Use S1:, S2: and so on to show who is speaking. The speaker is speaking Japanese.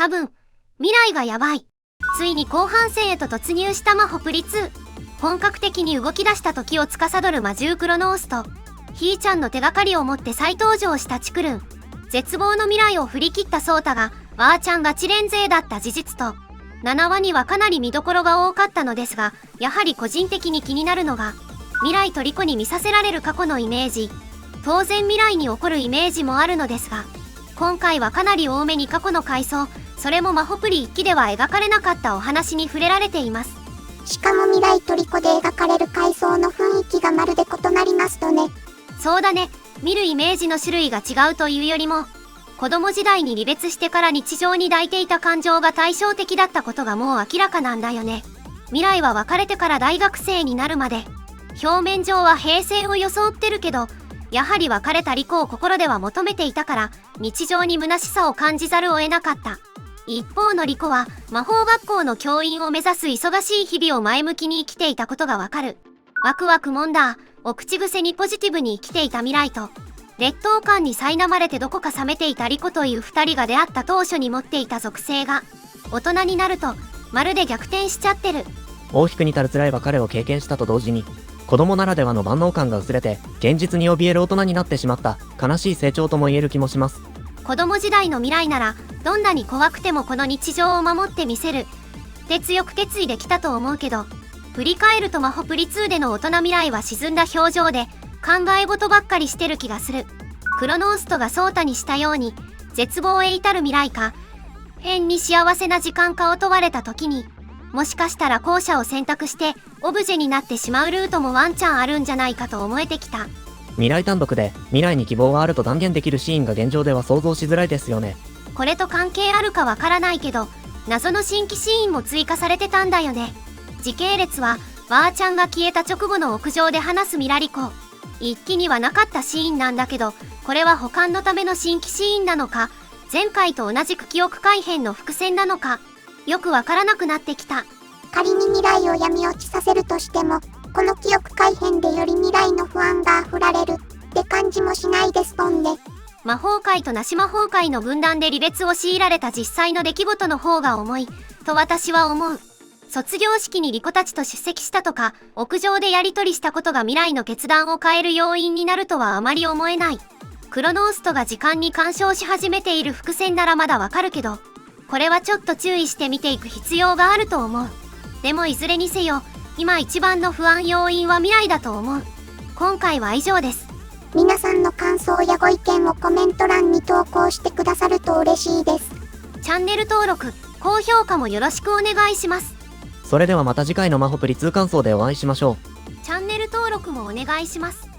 S1: 多分、未来がやばい。ついに後半戦へと突入したマホプリ2。本格的に動き出した時を司る魔獣クロノースと、ひーちゃんの手がかりを持って再登場したチクルン。絶望の未来を振り切ったソータが、わーちゃんガチレン勢だった事実と、7話にはかなり見どころが多かったのですが、やはり個人的に気になるのが、未来とリコに見させられる過去のイメージ。当然未来に起こるイメージもあるのですが、今回はかなり多めに過去の回想、それもマホプリ1期では描かれなかったお話に触れられています。
S2: しかも未来とリコで描かれる回想の雰囲気がまるで異なりますとね。
S1: そうだね、見るイメージの種類が違うというよりも、子供時代に離別してから日常に抱いていた感情が対照的だったことがもう明らかなんだよね。未来は別れてから大学生になるまで、表面上は平静を装ってるけど、やはり別れたリコを心では求めていたから、日常に虚しさを感じざるを得なかった。一方のリコは、魔法学校の教員を目指す忙しい日々を前向きに生きていたことがわかる。ワクワクもんだ、お口癖にポジティブに生きていた未来と、劣等感に苛まれてどこか冷めていたリコという二人が出会った当初に持っていた属性が、大人になると、まるで逆転しちゃってる。
S3: 大きくに至る辛い別れを経験したと同時に、子供ならではの万能感が薄れて、現実に怯える大人になってしまった悲しい成長とも言える気もします。
S1: 子供時代の未来なら、どんなに怖くてもこの日常を守ってみせるって強く決意できたと思うけど、振り返るとマホプリ2での大人未来は沈んだ表情で、考え事ばっかりしてる気がする。クロノーストがソータにしたように、絶望へ至る未来か、変に幸せな時間かを問われた時に、もしかしたら後者を選択してオブジェになってしまうルートもワンチャンあるんじゃないかと思えてきた。
S3: 未来単独で未来に希望があると断言できるシーンが現状では想像しづらいですよね。
S1: これと関係あるかわからないけど、謎の新規シーンも追加されてたんだよね。時系列はわーちゃんが消えた直後の屋上で話すミラリコ。一期にはなかったシーンなんだけど、これは保管のための新規シーンなのか、前回と同じく記憶改変の伏線なのか、よくわからなくなってきた。
S2: 仮に未来を闇落ちさせるとしても、この記憶改変でより未来の不安が溢られるって感じもしないですもんね。
S1: 魔法界となし魔法界の分断で離別を強いられた実際の出来事の方が重い、と私は思う。卒業式にリコたちと出席したとか、屋上でやり取りしたことが未来の決断を変える要因になるとはあまり思えない。クロノーストが時間に干渉し始めている伏線ならまだわかるけど、これはちょっと注意して見ていく必要があると思う。でもいずれにせよ、今一番の不安要因は未来だと思う。今回は以上です。
S2: 皆さんの感想やご意見をコメント欄に投稿してくださると嬉しいです。
S1: チャンネル登録、高評価もよろしくお願いします。
S3: それではまた次回のマホプリ2感想でお会いしましょう。
S1: チャンネル登録もお願いします。